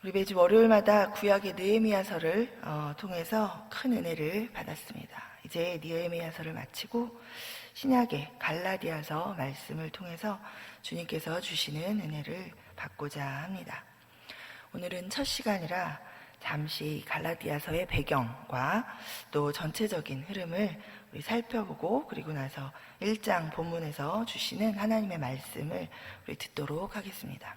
우리 매주 월요일마다 구약의 느헤미야서를 통해서 큰 은혜를 받았습니다. 이제 느헤미야서를 마치고 신약의 갈라디아서 말씀을 통해서 주님께서 주시는 은혜를 받고자 합니다. 오늘은 첫 시간이라 잠시 갈라디아서의 배경과 또 전체적인 흐름을 우리 살펴보고 그리고 나서 1장 본문에서 주시는 하나님의 말씀을 우리 듣도록 하겠습니다.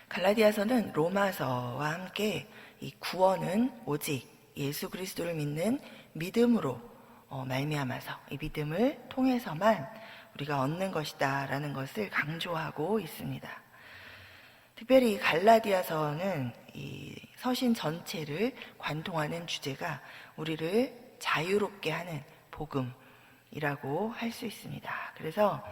갈라디아서는 로마서와 함께 이 구원은 오직 예수 그리스도를 믿는 믿음으로 말미암아서 이 믿음을 통해서만 우리가 얻는 것이다 라는 것을 강조하고 있습니다. 특별히 갈라디아서는 이 서신 전체를 관통하는 주제가 우리를 자유롭게 하는 복음이라고 할 수 있습니다. 그래서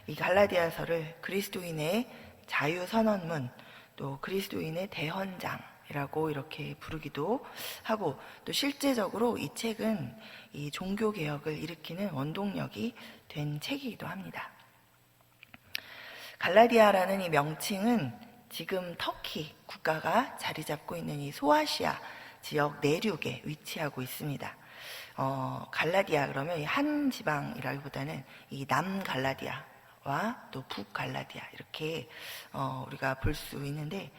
이 갈라디아서를 그리스도인의 자유선언문, 또 그리스도인의 대헌장이라고 이렇게 부르기도 하고, 또 실제적으로 이 책은 이 종교개혁을 일으키는 원동력이 된 책이기도 합니다. 갈라디아라는 이 명칭은 지금 터키 국가가 자리 잡고 있는 이 소아시아 지역 내륙에 위치하고 있습니다. 갈라디아 그러면 한 지방이라기보다는 이 남갈라디아 와 또 북갈라디아 이렇게 우리가 볼 수 있는데,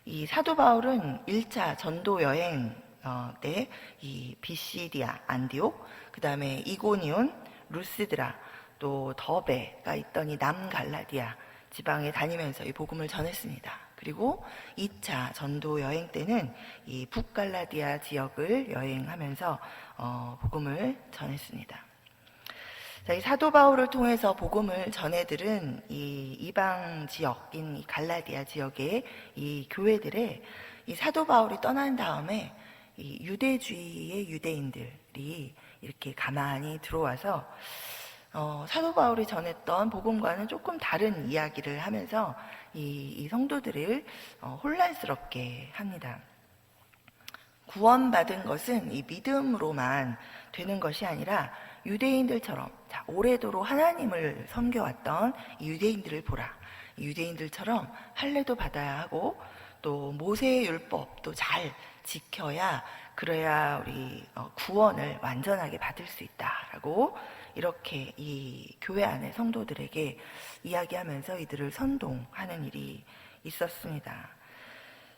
이 사도 바울은 1차 전도 여행 때 이 비시디아 안디옥, 그 다음에 이고니온, 루스드라, 또 더베가 있던 이 남갈라디아 지방에 다니면서 이 복음을 전했습니다. 그리고 2차 전도 여행 때는 이 북갈라디아 지역을 여행하면서 복음을 전했습니다. 자, 이 사도 바울을 통해서 복음을 전해들은 이 이방 지역인 이 갈라디아 지역의 이 교회들의 이 사도 바울이 떠난 다음에 이 유대주의의 유대인들이 이렇게 가만히 들어와서 사도 바울이 전했던 복음과는 조금 다른 이야기를 하면서 이 성도들을 혼란스럽게 합니다. 구원받은 것은 이 믿음으로만 되는 것이 아니라 유대인들처럼 오래도록 하나님을 섬겨왔던 이 유대인들을 보라. 이 유대인들처럼 할례도 받아야 하고 또 모세의 율법도 잘 지켜야 그래야 우리 구원을 완전하게 받을 수 있다라고 이렇게 이 교회 안의 성도들에게 이야기하면서 이들을 선동하는 일이 있었습니다.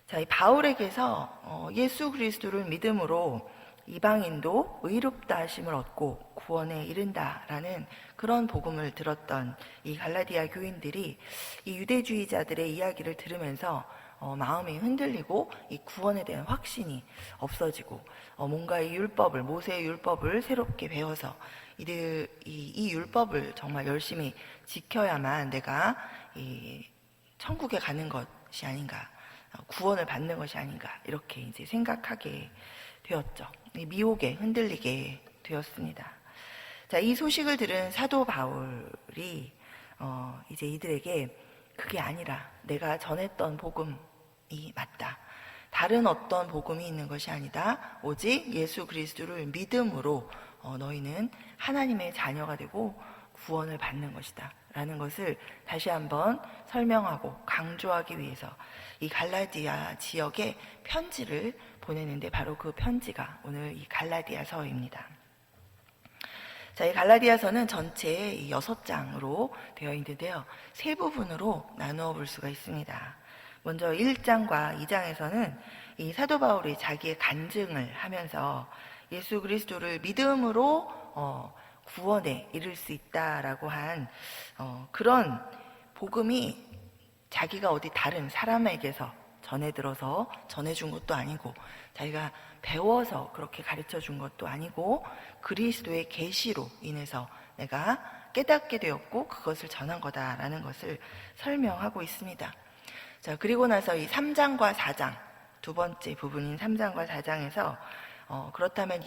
자, 이 바울에게서 예수 그리스도를 믿음으로 이방인도 의롭다 하심을 얻고 구원에 이른다라는 그런 복음을 들었던 이 갈라디아 교인들이 이 유대주의자들의 이야기를 들으면서 마음이 흔들리고 이 구원에 대한 확신이 없어지고 뭔가 이 율법을, 모세의 율법을 새롭게 배워서 이 율법을 정말 열심히 지켜야만 내가 이 천국에 가는 것이 아닌가, 구원을 받는 것이 아닌가, 이렇게 이제 생각하게 되었죠. 미혹에 흔들리게 되었습니다. 자, 이 소식을 들은 사도 바울이 이제 이들에게 그게 아니라 내가 전했던 복음이 맞다. 다른 어떤 복음이 있는 것이 아니다. 오직 예수 그리스도를 믿음으로 너희는 하나님의 자녀가 되고 구원을 받는 것이다 라는 것을 다시 한번 설명하고 강조하기 위해서 이 갈라디아 지역에 편지를 보내는데, 바로 그 편지가 오늘 이 갈라디아서입니다. 자, 이 갈라디아서는 전체 6장으로 되어 있는데요, 세 부분으로 나누어 볼 수가 있습니다. 먼저 1장과 2장에서는 이 사도 바울이 자기의 간증을 하면서 예수 그리스도를 믿음으로 구원에 이를 수 있다라고 한 그런 복음이 자기가 어디 다른 사람에게서 전해들어서 전해준 것도 아니고, 자기가 배워서 그렇게 가르쳐준 것도 아니고, 그리스도의 계시로 인해서 내가 깨닫게 되었고 그것을 전한 거다라는 것을 설명하고 있습니다. 자, 그리고 나서 이 3장과 4장, 두 번째 부분인 3장과 4장에서 그렇다면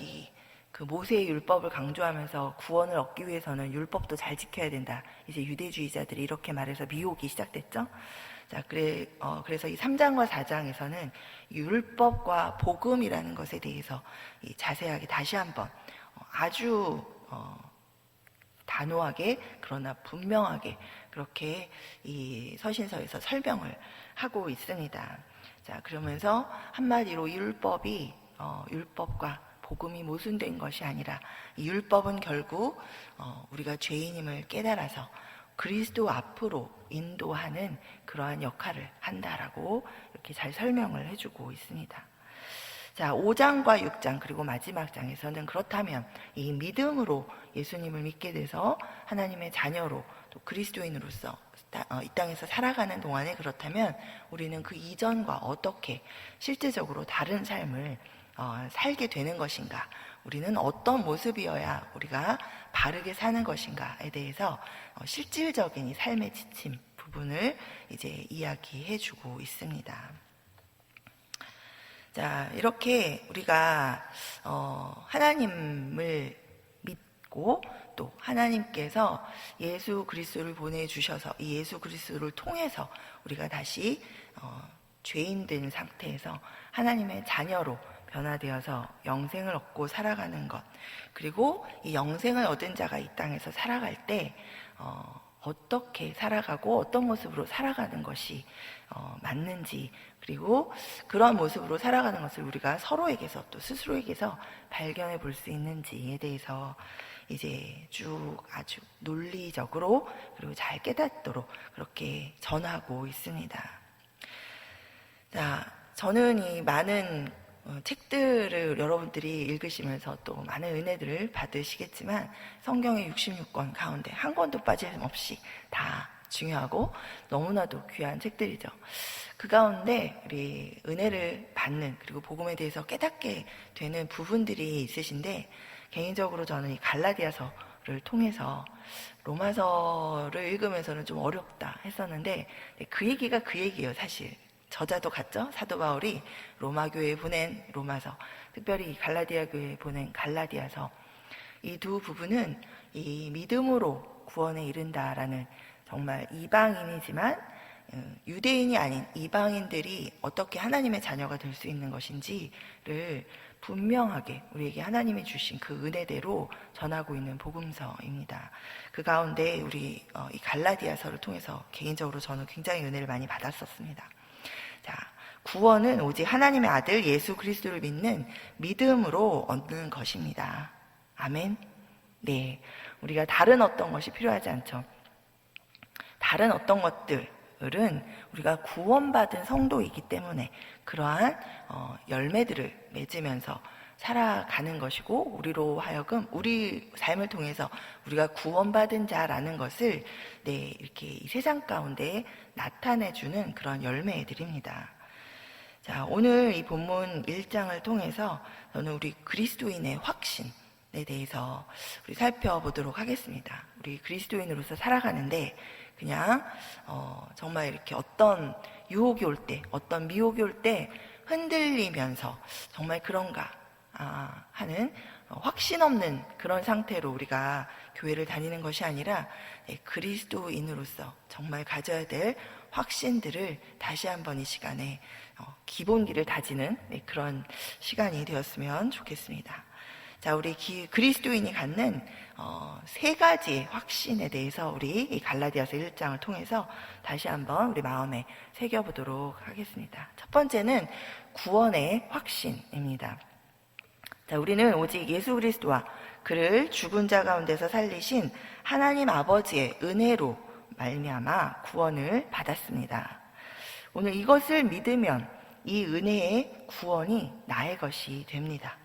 그 모세의 율법을 강조하면서 구원을 얻기 위해서는 율법도 잘 지켜야 된다. 이제 유대주의자들이 이렇게 말해서 미혹이 시작됐죠. 자, 그래서 이 3장과 4장에서는 율법과 복음이라는 것에 대해서 자세하게 다시 한번 아주 단호하게 그러나 분명하게 그렇게 이 서신서에서 설명을 하고 있습니다. 자, 그러면서 한마디로 율법과 복음이 모순된 것이 아니라 이 율법은 결국 우리가 죄인임을 깨달아서 그리스도 앞으로 인도하는 그러한 역할을 한다라고 이렇게 잘 설명을 해주고 있습니다. 자, 5장과 6장 그리고 마지막 장에서는 그렇다면 이 믿음으로 예수님을 믿게 돼서 하나님의 자녀로 또 그리스도인으로서 이 땅에서 살아가는 동안에 그렇다면 우리는 그 이전과 어떻게 실제적으로 다른 삶을 살게 되는 것인가, 우리는 어떤 모습이어야 우리가 바르게 사는 것인가에 대해서 실질적인 이 삶의 지침 부분을 이제 이야기해 주고 있습니다. 자, 이렇게 우리가 하나님을 믿고 또 하나님께서 예수 그리스도를 보내주셔서 이 예수 그리스도를 통해서 우리가 다시 죄인된 상태에서 하나님의 자녀로 변화되어서 영생을 얻고 살아가는 것, 그리고 이 영생을 얻은 자가 이 땅에서 살아갈 때 어떻게 살아가고 어떤 모습으로 살아가는 것이 맞는지, 그리고 그런 모습으로 살아가는 것을 우리가 서로에게서 또 스스로에게서 발견해 볼 수 있는지에 대해서 이제 쭉 아주 논리적으로 그리고 잘 깨닫도록 그렇게 전하고 있습니다. 자, 저는 이 많은 책들을 여러분들이 읽으시면서 또 많은 은혜들을 받으시겠지만 성경의 66권 가운데 한 권도 빠짐없이 다 중요하고 너무나도 귀한 책들이죠. 그 가운데 우리 은혜를 받는 그리고 복음에 대해서 깨닫게 되는 부분들이 있으신데, 개인적으로 저는 이 갈라디아서를 통해서 로마서를 읽으면서는 좀 어렵다 했었는데 그 얘기가 그 얘기예요. 사실 저자도 같죠? 사도 바울이 로마 교회에 보낸 로마서, 특별히 갈라디아 교회에 보낸 갈라디아서, 이 두 부분은 이 믿음으로 구원에 이른다라는, 정말 이방인이지만 유대인이 아닌 이방인들이 어떻게 하나님의 자녀가 될 수 있는 것인지를 분명하게 우리에게 하나님이 주신 그 은혜대로 전하고 있는 복음서입니다. 그 가운데 우리 이 갈라디아서를 통해서 개인적으로 저는 굉장히 은혜를 많이 받았었습니다. 자, 구원은 오직 하나님의 아들 예수 그리스도를 믿는 믿음으로 얻는 것입니다. 아멘. 네, 우리가 다른 어떤 것이 필요하지 않죠. 다른 어떤 것들은 우리가 구원받은 성도이기 때문에 그러한 열매들을 맺으면서 살아가는 것이고, 우리로 하여금 우리 삶을 통해서 우리가 구원받은 자라는 것을 이렇게 이 세상 가운데 나타내주는 그런 열매들입니다. 자, 오늘 이 본문 1장을 통해서 저는 우리 그리스도인의 확신에 대해서 우리 살펴보도록 하겠습니다. 우리 그리스도인으로서 살아가는데 그냥 정말 이렇게 어떤 유혹이 올 때, 어떤 미혹이 올 때 흔들리면서 정말 그런가 하는 확신 없는 그런 상태로 우리가 교회를 다니는 것이 아니라 그리스도인으로서 정말 가져야 될 확신들을 다시 한번 이 시간에 기본기를 다지는 그런 시간이 되었으면 좋겠습니다. 자, 우리 그리스도인이 갖는 세 가지의 확신에 대해서 우리 이 갈라디아서 1장을 통해서 다시 한번 우리 마음에 새겨보도록 하겠습니다. 첫 번째는 구원의 확신입니다. 자, 우리는 오직 예수 그리스도와 그를 죽은 자 가운데서 살리신 하나님 아버지의 은혜로 말미암아 구원을 받았습니다. 오늘 이것을 믿으면 이 은혜의 구원이 나의 것이 됩니다.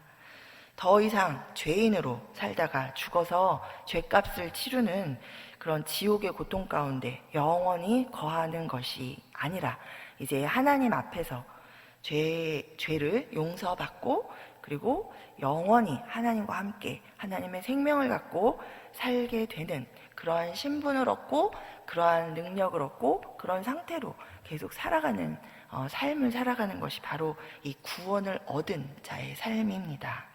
더 이상 죄인으로 살다가 죽어서 죄값을 치르는 그런 지옥의 고통 가운데 영원히 거하는 것이 아니라 이제 하나님 앞에서 죄를 용서받고 그리고 영원히 하나님과 함께 하나님의 생명을 갖고 살게 되는 그러한 신분을 얻고 그러한 능력을 얻고 그런 상태로 계속 살아가는 삶을 살아가는 것이 바로 이 구원을 얻은 자의 삶입니다.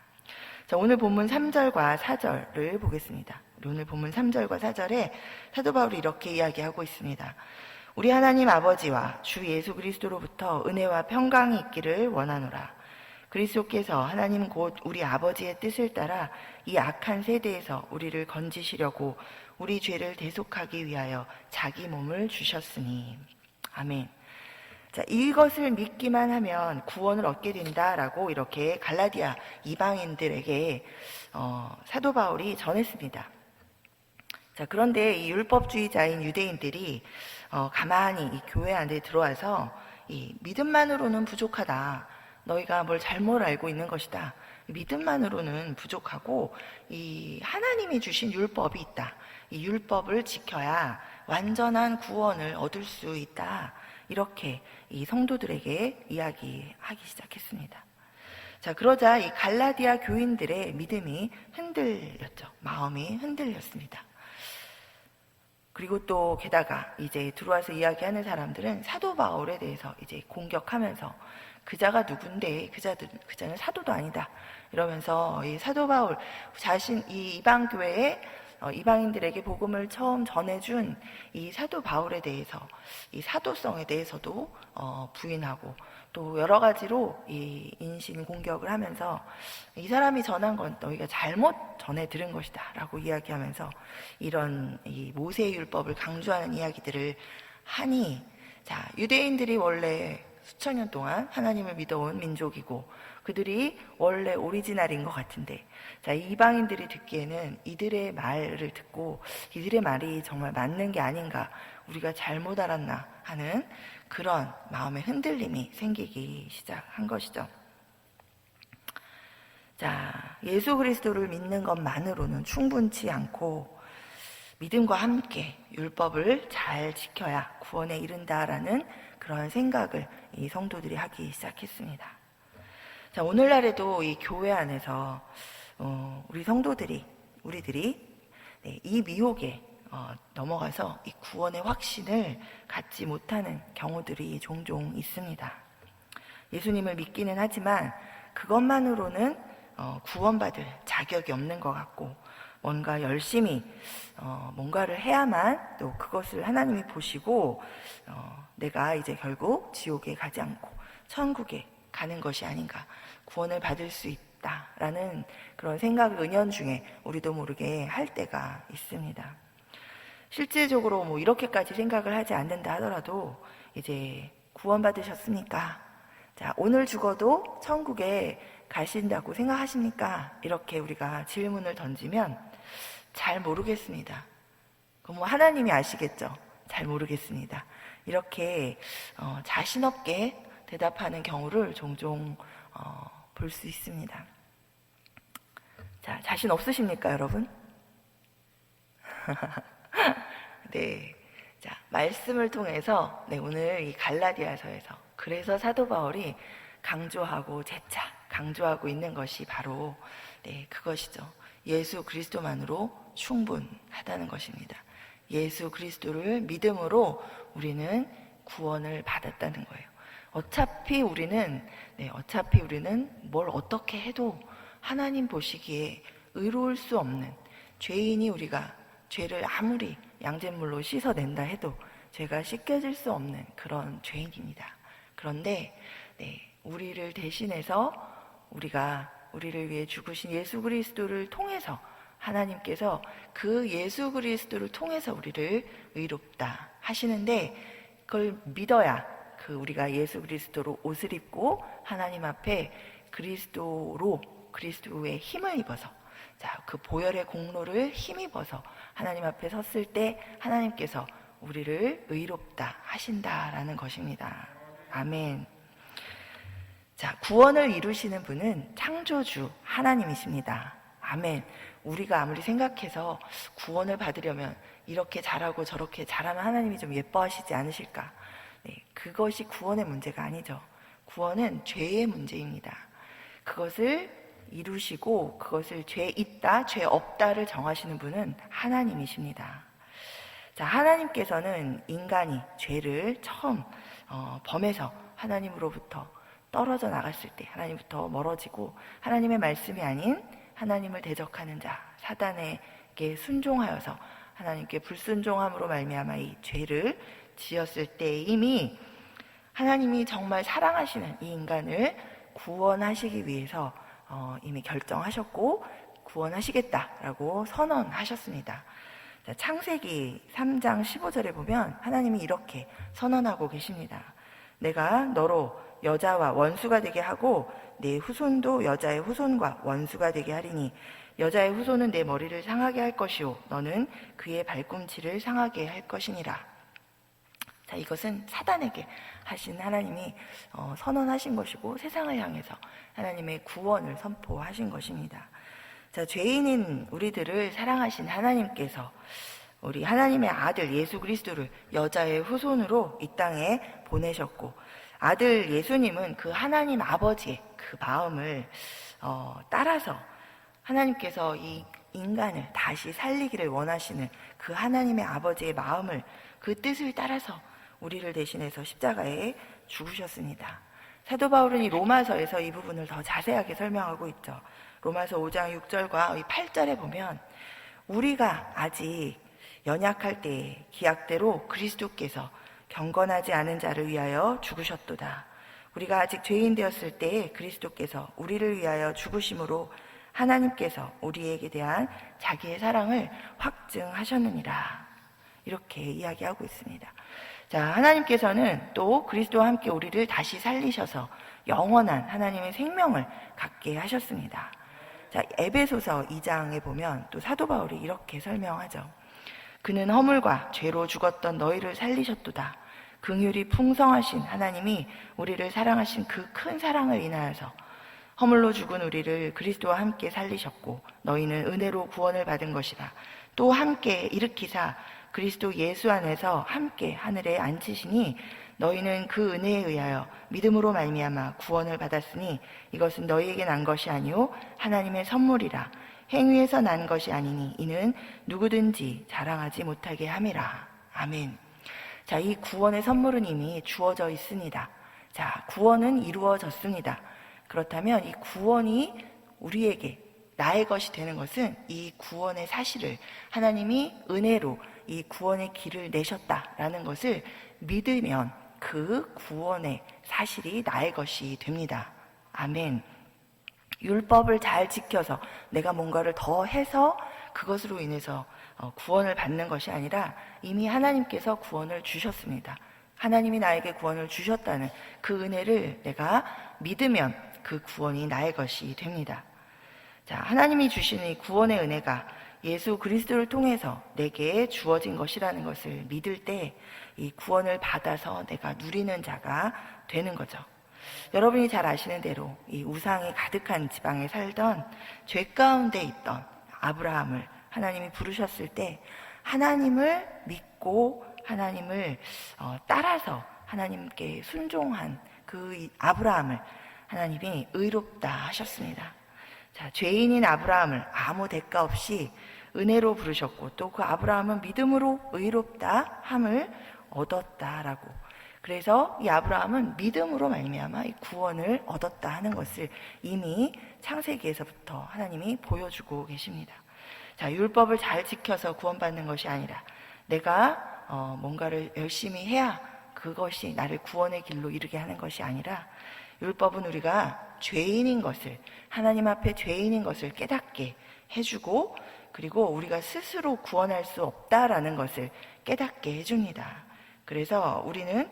자, 오늘 본문 3절과 4절을 보겠습니다. 오늘 본문 3절과 4절에 사도 바울이 이렇게 이야기하고 있습니다. 우리 하나님 아버지와 주 예수 그리스도로부터 은혜와 평강이 있기를 원하노라. 그리스도께서 하나님 곧 우리 아버지의 뜻을 따라 이 악한 세대에서 우리를 건지시려고 우리 죄를 대속하기 위하여 자기 몸을 주셨으니. 아멘. 자, 이것을 믿기만 하면 구원을 얻게 된다라고 이렇게 갈라디아 이방인들에게 사도 바울이 전했습니다. 자, 그런데 이 율법주의자인 유대인들이 가만히 이 교회 안에 들어와서 이 믿음만으로는 부족하다. 너희가 뭘 잘못 알고 있는 것이다. 믿음만으로는 부족하고 이 하나님이 주신 율법이 있다. 이 율법을 지켜야 완전한 구원을 얻을 수 있다. 이렇게 이 성도들에게 이야기하기 시작했습니다. 자, 그러자 이 갈라디아 교인들의 믿음이 흔들렸죠. 마음이 흔들렸습니다. 그리고 또 게다가 이제 들어와서 이야기하는 사람들은 사도 바울에 대해서 이제 공격하면서 그자가 누군데 그자는 사도도 아니다 이러면서 이 사도 바울 자신 이 이방 교회에 이방인들에게 복음을 처음 전해준 이 사도 바울에 대해서 이 사도성에 대해서도 부인하고 또 여러 가지로 이 인신 공격을 하면서 이 사람이 전한 건 너희가 잘못 전해 들은 것이다 라고 이야기하면서 이런 이 모세의 율법을 강조하는 이야기들을 하니, 자, 유대인들이 원래 수천 년 동안 하나님을 믿어온 민족이고 그들이 원래 오리지널인 것 같은데, 자, 이방인들이 듣기에는 이들의 말을 듣고 이들의 말이 정말 맞는 게 아닌가, 우리가 잘못 알았나 하는 그런 마음의 흔들림이 생기기 시작한 것이죠. 자, 예수 그리스도를 믿는 것만으로는 충분치 않고 믿음과 함께 율법을 잘 지켜야 구원에 이른다라는 그런 생각을 이 성도들이 하기 시작했습니다. 자, 오늘날에도 이 교회 안에서 우리 성도들이 우리들이 이 미혹에 넘어가서 이 구원의 확신을 갖지 못하는 경우들이 종종 있습니다. 예수님을 믿기는 하지만 그것만으로는 구원받을 자격이 없는 것 같고, 뭔가 열심히 뭔가를 해야만 또 그것을 하나님이 보시고 내가 이제 결국 지옥에 가지 않고 천국에 가는 것이 아닌가, 구원을 받을 수 있다라는 그런 생각을 은연중에 우리도 모르게 할 때가 있습니다. 실질적으로 뭐 이렇게까지 생각을 하지 않는다 하더라도 이제 구원받으셨으니까, 자, 오늘 죽어도 천국에 가신다고 생각하십니까? 이렇게 우리가 질문을 던지면 잘 모르겠습니다. 그럼 뭐 하나님이 아시겠죠? 잘 모르겠습니다. 이렇게 자신 없게 대답하는 경우를 종종 볼 수 있습니다. 자, 자신 없으십니까, 여러분? 네. 자, 말씀을 통해서 오늘 이 갈라디아서에서 그래서 사도 바울이 강조하고 재차 강조하고 있는 것이 바로 그것이죠. 예수 그리스도만으로 충분하다는 것입니다. 예수 그리스도를 믿음으로 우리는 구원을 받았다는 거예요. 어차피 우리는 뭘 어떻게 해도 하나님 보시기에 의로울 수 없는 죄인이, 우리가 죄를 아무리 양잿물로 씻어낸다 해도 죄가 씻겨질 수 없는 그런 죄인입니다. 그런데 우리를 대신해서 우리를 위해 죽으신 예수 그리스도를 통해서 하나님께서 그 예수 그리스도를 통해서 우리를 의롭다 하시는데, 그걸 믿어야 우리가 예수 그리스도로 옷을 입고 하나님 앞에 그리스도의 힘을 입어서, 자, 그 보혈의 공로를 힘입어서 하나님 앞에 섰을 때 하나님께서 우리를 의롭다 하신다라는 것입니다. 아멘. 자, 구원을 이루시는 분은 창조주 하나님이십니다. 아멘. 우리가 아무리 생각해서 구원을 받으려면 이렇게 잘하고 저렇게 잘하면 하나님이 좀 예뻐하시지 않으실까? 그것이 구원의 문제가 아니죠. 구원은 죄의 문제입니다. 그것을 이루시고 그것을 죄 있다, 죄 없다를 정하시는 분은 하나님이십니다. 자, 하나님께서는 인간이 죄를 처음 범해서 하나님으로부터 떨어져 나갔을 때, 하나님부터 멀어지고 하나님의 말씀이 아닌 하나님을 대적하는 자 사단에게 순종하여서 하나님께 불순종함으로 말미암아 이 죄를 지었을 때 이미 하나님이 정말 사랑하시는 이 인간을 구원하시기 위해서 이미 결정하셨고 구원하시겠다라고 선언하셨습니다. 자, 창세기 3장 15절에 보면 하나님이 이렇게 선언하고 계십니다. 내가 너로 여자와 원수가 되게 하고 내 후손도 여자의 후손과 원수가 되게 하리니 여자의 후손은 내 머리를 상하게 할 것이요 너는 그의 발꿈치를 상하게 할 것이니라. 자, 이것은 사단에게 하신 하나님이 선언하신 것이고 세상을 향해서 하나님의 구원을 선포하신 것입니다. 자, 죄인인 우리들을 사랑하신 하나님께서 우리 하나님의 아들 예수 그리스도를 여자의 후손으로 이 땅에 보내셨고 아들 예수님은 그 하나님 아버지의 그 마음을 따라서 하나님께서 이 인간을 다시 살리기를 원하시는 그 하나님의 아버지의 마음을 그 뜻을 따라서 우리를 대신해서 십자가에 죽으셨습니다. 사도 바울은 이 로마서에서 이 부분을 더 자세하게 설명하고 있죠. 로마서 5장 6절과 8절에 보면 우리가 아직 연약할 때에 기약대로 그리스도께서 경건하지 않은 자를 위하여 죽으셨도다. 우리가 아직 죄인 되었을 때에 그리스도께서 우리를 위하여 죽으심으로 하나님께서 우리에게 대한 자기의 사랑을 확증하셨느니라. 이렇게 이야기하고 있습니다. 자, 하나님께서는 또 그리스도와 함께 우리를 다시 살리셔서 영원한 하나님의 생명을 갖게 하셨습니다. 자, 에베소서 2장에 보면 또 사도 바울이 이렇게 설명하죠. 그는 허물과 죄로 죽었던 너희를 살리셨도다. 긍휼이 풍성하신 하나님이 우리를 사랑하신 그 큰 사랑을 인하여서 허물로 죽은 우리를 그리스도와 함께 살리셨고 너희는 은혜로 구원을 받은 것이라. 또 함께 일으키사 그리스도 예수 안에서 함께 하늘에 앉히시니 너희는 그 은혜에 의하여 믿음으로 말미암아 구원을 받았으니 이것은 너희에게 난 것이 아니요 하나님의 선물이라. 행위에서 난 것이 아니니 이는 누구든지 자랑하지 못하게 함이라. 아멘. 자, 이 구원의 선물은 이미 주어져 있습니다. 자, 구원은 이루어졌습니다. 그렇다면 이 구원이 우리에게 나의 것이 되는 것은 이 구원의 사실을 하나님이 은혜로 이 구원의 길을 내셨다라는 것을 믿으면 그 구원의 사실이 나의 것이 됩니다. 아멘. 율법을 잘 지켜서 내가 뭔가를 더 해서 그것으로 인해서 구원을 받는 것이 아니라 이미 하나님께서 구원을 주셨습니다. 하나님이 나에게 구원을 주셨다는 그 은혜를 내가 믿으면 그 구원이 나의 것이 됩니다. 자, 하나님이 주시는 이 구원의 은혜가 예수 그리스도를 통해서 내게 주어진 것이라는 것을 믿을 때 이 구원을 받아서 내가 누리는 자가 되는 거죠. 여러분이 잘 아시는 대로 이 우상이 가득한 지방에 살던 죄 가운데 있던 아브라함을 하나님이 부르셨을 때 하나님을 믿고 하나님을 따라서 하나님께 순종한 그 아브라함을 하나님이 의롭다 하셨습니다. 자, 죄인인 아브라함을 아무 대가 없이 은혜로 부르셨고 또 그 아브라함은 믿음으로 의롭다 함을 얻었다라고. 그래서 이 아브라함은 믿음으로 말미암아 이 구원을 얻었다 하는 것을 이미 창세기에서부터 하나님이 보여주고 계십니다. 자, 율법을 잘 지켜서 구원받는 것이 아니라 내가 뭔가를 열심히 해야 그것이 나를 구원의 길로 이르게 하는 것이 아니라 율법은 우리가 죄인인 것을 하나님 앞에 죄인인 것을 깨닫게 해주고 그리고 우리가 스스로 구원할 수 없다라는 것을 깨닫게 해줍니다. 그래서 우리는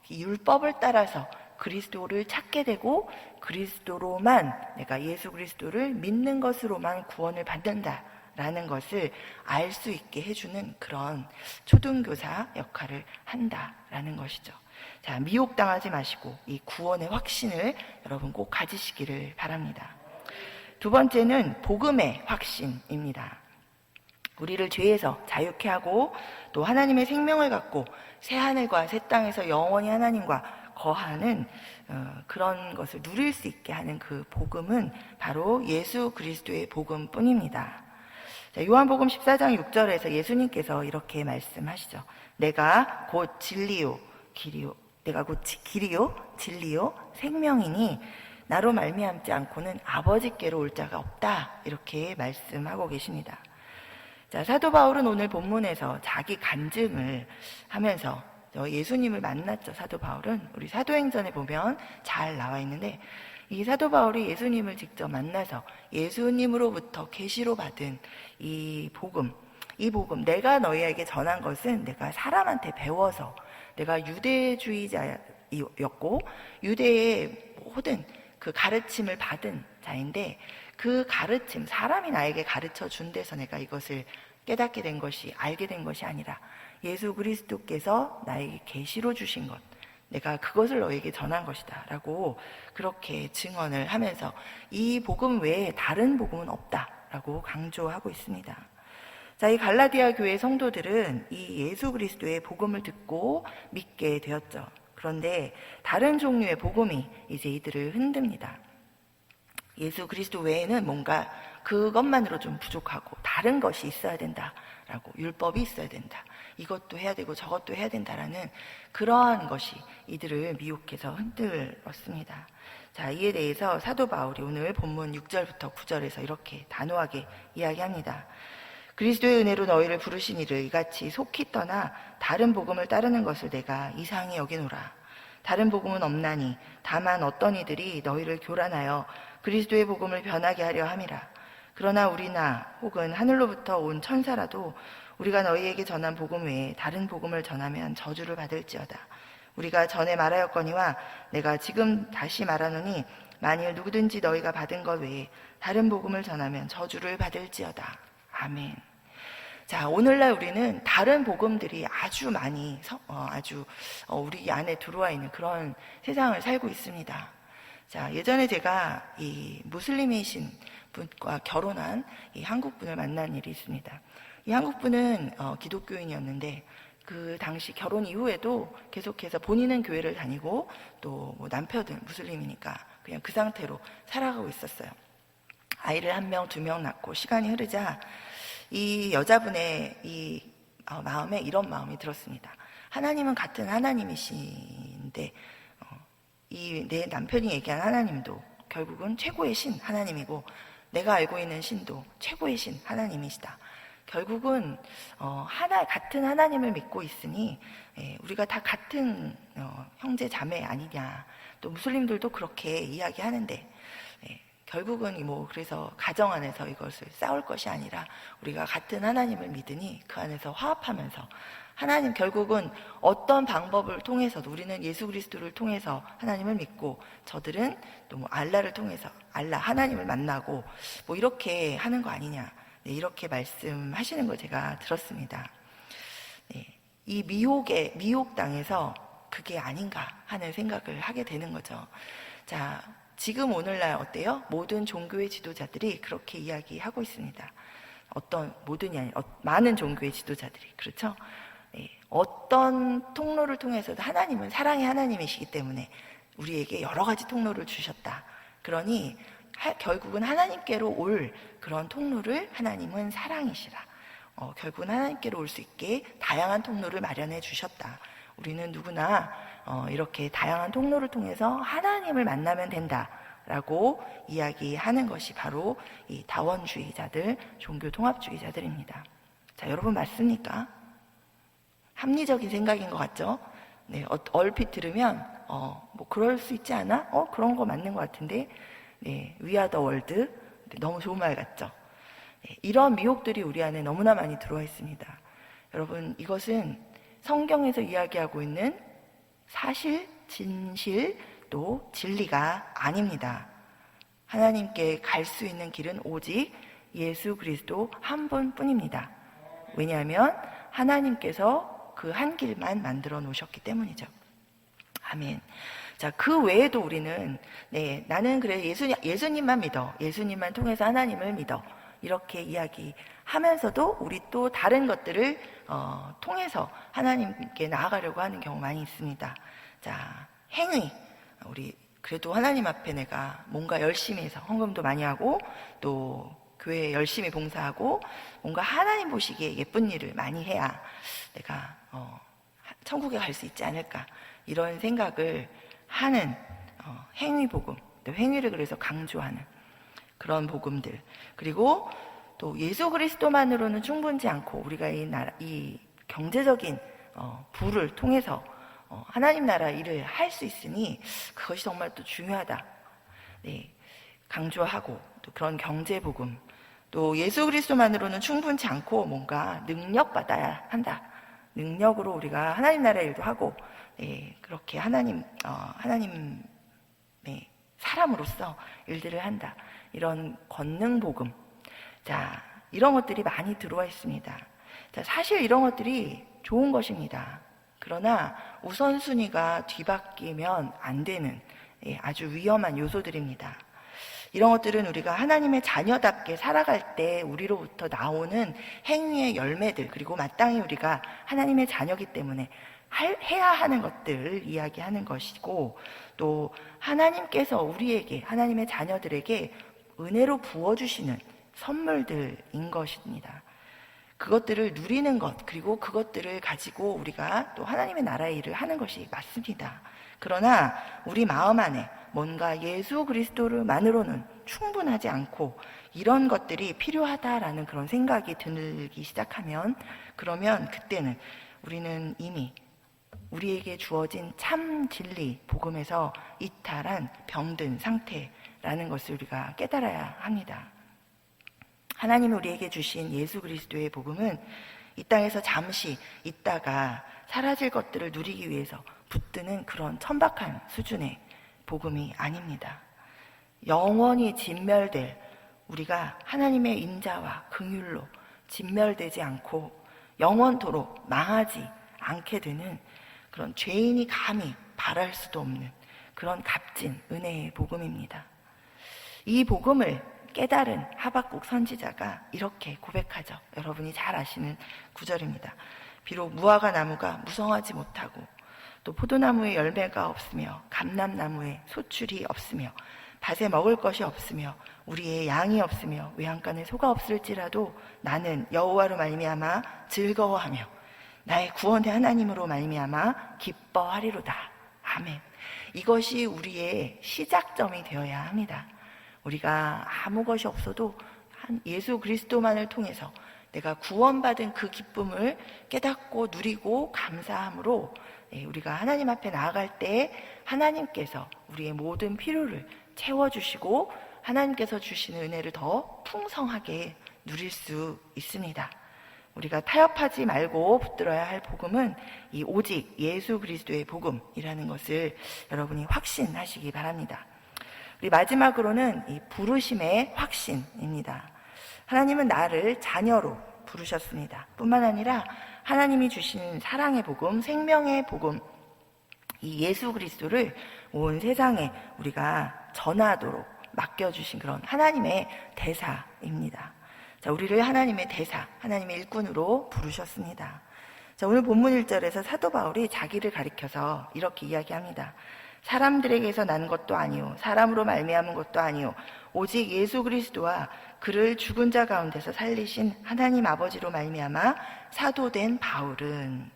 이 율법을 따라서 그리스도를 찾게 되고 그리스도로만 내가 예수 그리스도를 믿는 것으로만 구원을 받는다라는 것을 알 수 있게 해주는 그런 초등교사 역할을 한다라는 것이죠. 자, 미혹당하지 마시고 이 구원의 확신을 여러분 꼭 가지시기를 바랍니다. 두 번째는 복음의 확신입니다. 우리를 죄에서 자유케 하고 또 하나님의 생명을 갖고 새 하늘과 새 땅에서 영원히 하나님과 거하는 그런 것을 누릴 수 있게 하는 그 복음은 바로 예수 그리스도의 복음뿐입니다. 자, 요한복음 14장 6절에서 예수님께서 이렇게 말씀하시죠. 내가 곧 진리요 길이요 내가 곧 길이요 진리요 생명이니 나로 말미암지 않고는 아버지께로 올 자가 없다 이렇게 말씀하고 계십니다. 자, 사도 바울은 오늘 본문에서 자기 간증을 하면서 예수님을 만났죠. 사도 바울은 우리 사도행전에 보면 잘 나와 있는데 이 사도 바울이 예수님을 직접 만나서 예수님으로부터 계시로 받은 이 복음, 내가 너희에게 전한 것은 내가 사람한테 배워서, 내가 유대주의자였고 유대의 모든 그 가르침을 받은 자인데, 그 가르침, 사람이 나에게 가르쳐 준 데서 내가 이것을 깨닫게 된 것이, 알게 된 것이 아니라 예수 그리스도께서 나에게 계시로 주신 것, 내가 그것을 너에게 전한 것이다 라고 그렇게 증언을 하면서 이 복음 외에 다른 복음은 없다 라고 강조하고 있습니다. 자, 이 갈라디아 교회 성도들은 이 예수 그리스도의 복음을 듣고 믿게 되었죠. 그런데 다른 종류의 복음이 이제 이들을 흔듭니다. 예수 그리스도 외에는 뭔가 그것만으로 좀 부족하고 다른 것이 있어야 된다라고, 율법이 있어야 된다, 이것도 해야 되고 저것도 해야 된다라는 그러한 것이 이들을 미혹해서 흔들었습니다. 자, 이에 대해서 사도 바울이 오늘 본문 6절부터 9절에서 이렇게 단호하게 이야기합니다. 그리스도의 은혜로 너희를 부르신 이를 이같이 속히 떠나 다른 복음을 따르는 것을 내가 이상히 여기노라. 다른 복음은 없나니 다만 어떤 이들이 너희를 교란하여 그리스도의 복음을 변하게 하려 함이라. 그러나 우리나 혹은 하늘로부터 온 천사라도 우리가 너희에게 전한 복음 외에 다른 복음을 전하면 저주를 받을지어다. 우리가 전에 말하였거니와 내가 지금 다시 말하노니 만일 누구든지 너희가 받은 것 외에 다른 복음을 전하면 저주를 받을지어다. 아멘. 자, 오늘날 우리는 다른 복음들이 아주 많이 우리 안에 들어와 있는 그런 세상을 살고 있습니다. 자, 예전에 제가 이 무슬림이신 분과 결혼한 이 한국 분을 만난 일이 있습니다. 이 한국 분은 기독교인이었는데 그 당시 결혼 이후에도 계속해서 본인은 교회를 다니고 또 뭐 남편은 무슬림이니까 그냥 그 상태로 살아가고 있었어요. 아이를 1명, 2명 낳고 시간이 흐르자 이 여자분의 이 마음에 이런 마음이 들었습니다. 하나님은 같은 하나님이신데 이 내 남편이 얘기한 하나님도 결국은 최고의 신 하나님이고, 내가 알고 있는 신도 최고의 신 하나님이시다. 결국은 같은 하나님을 믿고 있으니 우리가 다 같은 형제 자매 아니냐. 또 무슬림들도 그렇게 이야기하는데 결국은 그래서 가정 안에서 이것을 싸울 것이 아니라 우리가 같은 하나님을 믿으니 그 안에서 화합하면서, 하나님 결국은 어떤 방법을 통해서도 우리는 예수 그리스도를 통해서 하나님을 믿고, 저들은 또 알라를 통해서 하나님을 만나고 이렇게 하는 거 아니냐. 네, 이렇게 말씀하시는 걸 제가 들었습니다. 네, 이 미혹당해서 그게 아닌가 하는 생각을 하게 되는 거죠. 자, 지금 오늘날 어때요? 모든 종교의 지도자들이 그렇게 이야기하고 있습니다. 모든이 아니라 많은 종교의 지도자들이, 그렇죠? 네, 어떤 통로를 통해서도 하나님은 사랑의 하나님이시기 때문에 우리에게 여러 가지 통로를 주셨다. 그러니 결국은 하나님께로 올 그런 통로를, 하나님은 사랑이시라. 결국은 하나님께로 올 수 있게 다양한 통로를 마련해 주셨다. 우리는 누구나 이렇게 다양한 통로를 통해서 하나님을 만나면 된다라고 이야기하는 것이 바로 이 다원주의자들, 종교통합주의자들입니다. 자, 여러분 맞습니까? 합리적인 생각인 것 같죠? 네, 얼핏 들으면 그럴 수 있지 않아? 그런 거 맞는 것 같은데, 네, We are the world. 네, 너무 좋은 말 같죠? 네, 이런 미혹들이 우리 안에 너무나 많이 들어와 있습니다. 여러분, 이것은 성경에서 이야기하고 있는 사실, 진실, 또 진리가 아닙니다. 하나님께 갈 수 있는 길은 오직 예수 그리스도 한 분뿐입니다. 왜냐하면 하나님께서 그 한 길만 만들어 놓으셨기 때문이죠. 아멘. 자, 그 외에도 우리는 나는 그래 예수님만 믿어, 예수님만 통해서 하나님을 믿어, 이렇게 이야기하면서도 우리 또 다른 것들을 통해서 하나님께 나아가려고 하는 경우 많이 있습니다. 자, 행위, 우리 그래도 하나님 앞에 내가 뭔가 열심히 해서 헌금도 많이 하고 또 교회에 열심히 봉사하고 뭔가 하나님 보시기에 예쁜 일을 많이 해야 내가 천국에 갈 수 있지 않을까, 이런 생각을 하는 행위 복음, 또 행위를 그래서 강조하는 그런 복음들, 그리고 또 예수 그리스도만으로는 충분치 않고 우리가 이 경제적인 부를 통해서 하나님 나라 일을 할 수 있으니 그것이 정말 또 중요하다. 강조하고, 또 그런 경제복음, 또 예수 그리스도만으로는 충분치 않고 뭔가 능력받아야 한다. 능력으로 우리가 하나님 나라 일도 하고, 그렇게 하나님의 사람으로서 일들을 한다. 이런 권능복음. 자, 이런 것들이 많이 들어와 있습니다. 자, 사실 이런 것들이 좋은 것입니다. 그러나 우선순위가 뒤바뀌면 안 되는 아주 위험한 요소들입니다. 이런 것들은 우리가 하나님의 자녀답게 살아갈 때 우리로부터 나오는 행위의 열매들, 그리고 마땅히 우리가 하나님의 자녀이기 때문에 해야 하는 것들을 이야기하는 것이고, 또 하나님께서 우리에게, 하나님의 자녀들에게 은혜로 부어주시는 선물들인 것입니다. 그것들을 누리는 것, 그리고 그것들을 가지고 우리가 또 하나님의 나라의 일을 하는 것이 맞습니다. 그러나 우리 마음 안에 뭔가 예수 그리스도만으로는 충분하지 않고 이런 것들이 필요하다라는 그런 생각이 들기 시작하면, 그러면 그때는 우리는 이미 우리에게 주어진 참 진리 복음에서 이탈한 병든 상태라는 것을 우리가 깨달아야 합니다. 하나님이 우리에게 주신 예수 그리스도의 복음은 이 땅에서 잠시 있다가 사라질 것들을 누리기 위해서 붙드는 그런 천박한 수준의 복음이 아닙니다. 영원히 진멸될, 우리가 하나님의 인자와 긍휼로 진멸되지 않고 영원토록 망하지 않게 되는 그런 죄인이 감히 바랄 수도 없는 그런 값진 은혜의 복음입니다. 이 복음을 깨달은 하박국 선지자가 이렇게 고백하죠. 여러분이 잘 아시는 구절입니다. 비록 무화과 나무가 무성하지 못하고, 또 포도나무에 열매가 없으며 감람나무에 소출이 없으며 밭에 먹을 것이 없으며 우리의 양이 없으며 외양간에 소가 없을지라도 나는 여호와로 말미암아 즐거워하며 나의 구원의 하나님으로 말미암아 기뻐하리로다. 아멘. 이것이 우리의 시작점이 되어야 합니다. 우리가 아무 것이 없어도 예수 그리스도만을 통해서 내가 구원받은 그 기쁨을 깨닫고 누리고 감사함으로 우리가 하나님 앞에 나아갈 때 하나님께서 우리의 모든 필요를 채워주시고 하나님께서 주시는 은혜를 더 풍성하게 누릴 수 있습니다. 우리가 타협하지 말고 붙들어야 할 복음은 이 오직 예수 그리스도의 복음이라는 것을 여러분이 확신하시기 바랍니다. 우리 마지막으로는 이 부르심의 확신입니다. 하나님은 나를 자녀로 부르셨습니다. 뿐만 아니라 하나님이 주신 사랑의 복음, 생명의 복음, 이 예수 그리스도를 온 세상에 우리가 전하도록 맡겨주신 그런 하나님의 대사입니다. 자, 우리를 하나님의 대사, 하나님의 일꾼으로 부르셨습니다. 자, 오늘 본문 1절에서 사도 바울이 자기를 가리켜서 이렇게 이야기합니다. 사람들에게서 난 것도 아니요 사람으로 말미암은 것도 아니요 오직 예수 그리스도와 그를 죽은 자 가운데서 살리신 하나님 아버지로 말미암아 사도된 바울은,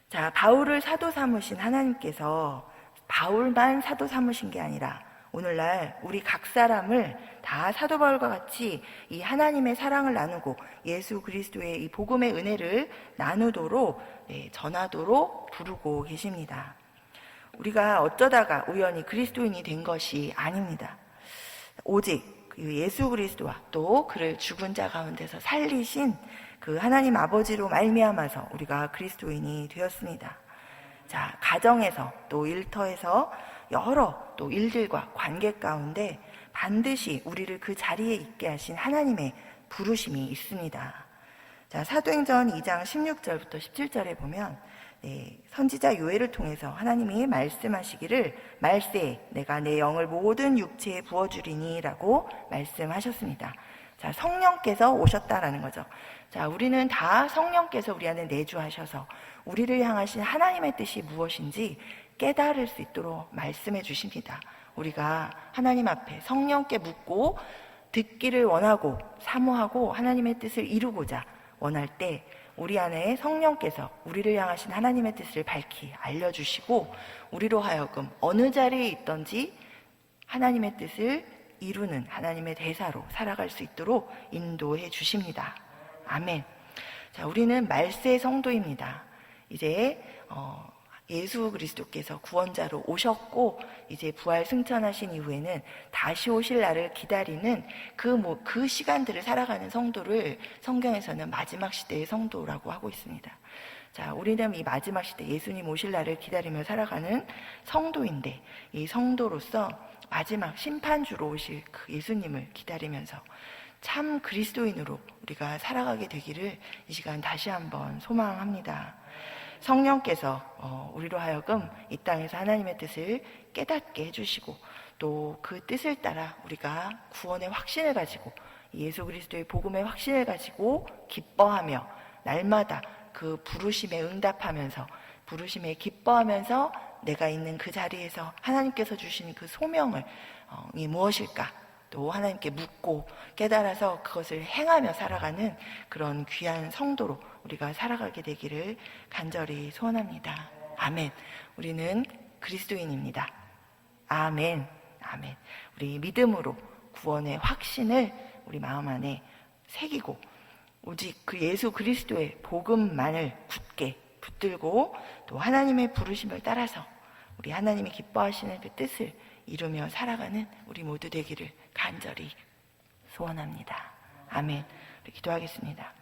자, 바울을 사도 삼으신 하나님께서 바울만 사도 삼으신 게 아니라 오늘날 우리 각 사람을 다 사도 바울과 같이 이 하나님의 사랑을 나누고 예수 그리스도의 이 복음의 은혜를 나누도록 전하도록 부르고 계십니다. 우리가 어쩌다가 우연히 그리스도인이 된 것이 아닙니다. 오직 예수 그리스도와 또 그를 죽은 자 가운데서 살리신 그 하나님 아버지로 말미암아서 우리가 그리스도인이 되었습니다. 자, 가정에서 또 일터에서 여러 또 일들과 관계 가운데 반드시 우리를 그 자리에 있게 하신 하나님의 부르심이 있습니다. 자, 사도행전 2장 16절부터 17절에 보면 선지자 요엘을 통해서 하나님이 말씀하시기를 말세에 내가 내 영을 모든 육체에 부어주리니 라고 말씀하셨습니다. 자, 성령께서 오셨다라는 거죠. 자, 우리는 다 성령께서 우리 안에 내주하셔서 우리를 향하신 하나님의 뜻이 무엇인지 깨달을 수 있도록 말씀해 주십니다. 우리가 하나님 앞에 성령께 묻고 듣기를 원하고 사모하고 하나님의 뜻을 이루고자 원할 때 우리 안에 성령께서 우리를 향하신 하나님의 뜻을 밝히 알려주시고 우리로 하여금 어느 자리에 있든지 하나님의 뜻을 이루는 하나님의 대사로 살아갈 수 있도록 인도해 주십니다. 아멘. 자, 우리는 말세 성도입니다. 이제 예수 그리스도께서 구원자로 오셨고 이제 부활 승천하신 이후에는 다시 오실 날을 기다리는 그 시간들을 살아가는 성도를 성경에서는 마지막 시대의 성도라고 하고 있습니다. 자, 우리는 이 마지막 시대 예수님 오실 날을 기다리며 살아가는 성도인데, 이 성도로서 마지막 심판주로 오실 그 예수님을 기다리면서 참 그리스도인으로 우리가 살아가게 되기를 이 시간 다시 한번 소망합니다. 성령께서 우리로 하여금 이 땅에서 하나님의 뜻을 깨닫게 해주시고, 또 그 뜻을 따라 우리가 구원의 확신을 가지고 예수 그리스도의 복음의 확신을 가지고 기뻐하며 날마다 그 부르심에 응답하면서, 부르심에 기뻐하면서 내가 있는 그 자리에서 하나님께서 주신 그 소명을 이 무엇일까 또 하나님께 묻고 깨달아서 그것을 행하며 살아가는 그런 귀한 성도로 우리가 살아가게 되기를 간절히 소원합니다. 아멘. 우리는 그리스도인입니다. 아멘. 아멘. 우리 믿음으로 구원의 확신을 우리 마음 안에 새기고 오직 그 예수 그리스도의 복음만을 굳게 붙들고 또 하나님의 부르심을 따라서 우리 하나님이 기뻐하시는 그 뜻을 이루며 살아가는 우리 모두 되기를 간절히 소원합니다. 아멘. 우리 기도하겠습니다.